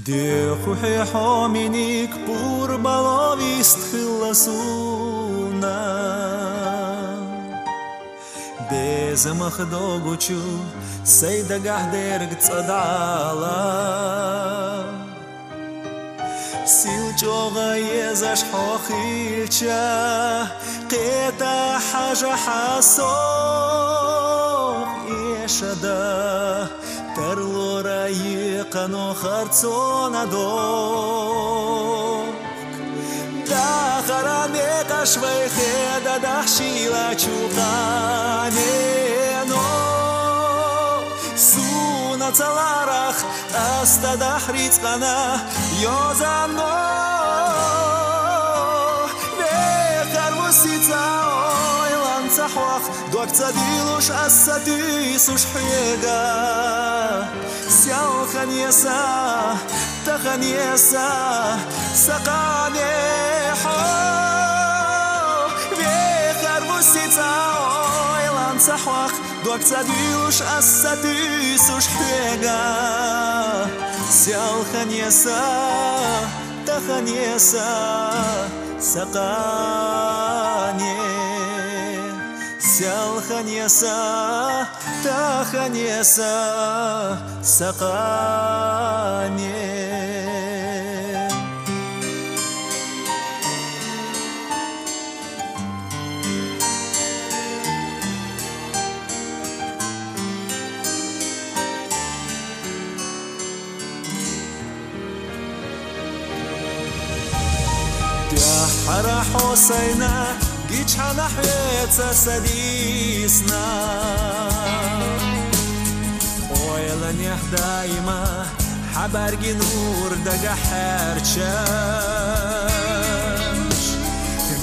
Дехухе хоминик пур баловист хиласуна Безмах догучу сейда гахдерг цадала Силчога езаш хохилча قيتا حاجة حاسوخ إيشادا ترلو رايقانو خرцона دوك داخراني قشوي خيدا دحشيلا чуканено سونا цаларах аста дахрицкана ёзано دوك تديلوش أساتيسوش حيقا سيال خنيسا تخنيسا سقاني حو بيخر بوسيتا ويلان سحوخ دوك تديلوش أساتيسوش حيقا سيال خنيسا تخنيسا سقاني سيال خنيسا تخنيسا سقاني حرا حسينا جيتش حنحيتها سديسنا ويلن دايما حبرجي نور دقا حرشاش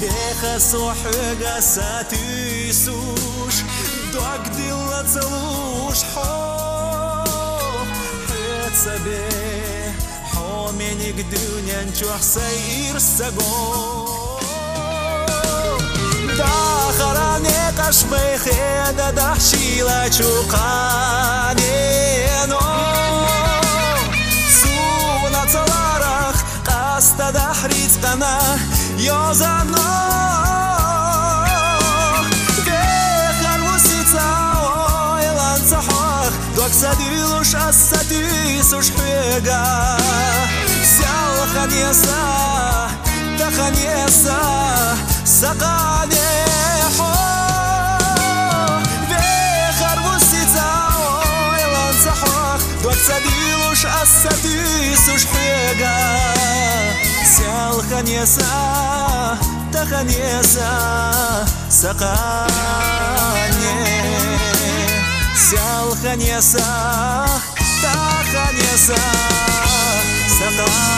بيخسو حقا ساتيسوش دوك ديلا تلوش حوح حيتها بيه حومينيك دنيا نشوح سير ساقون داخراني قشبي خيدا دحشيلا чуканено سونا цаларах قاستا دحرицкана ёзано بيخر وسيتا ويلان صحوخ دوك سديلوش أساتيسوش حيقا سيال خنيسا تخنيسا سقاني حو بيخر وسيتا ويلان صحوخ دوك تديلوش أساتيسوش حيقا سيال خنيسا تخنيسا سقاني سيال خنيسا تخنيسا سقاني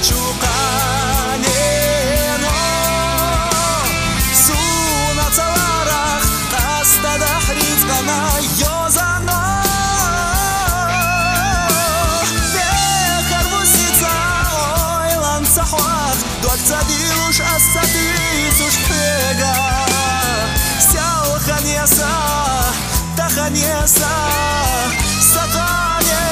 чуканено суна цаларах аста дахрицкана ёзано бехар вусица ойлан сахвах дуак цадилуш ассатисуш пега сял ханьяса таханьяса сакане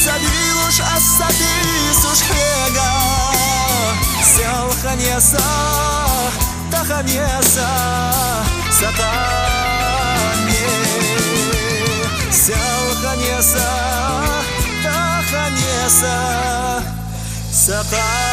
سديلوش أساتيسوش حيقا سيال خنيسا تخنيسا سقاني سيال خنيسا تخنيسا سقاني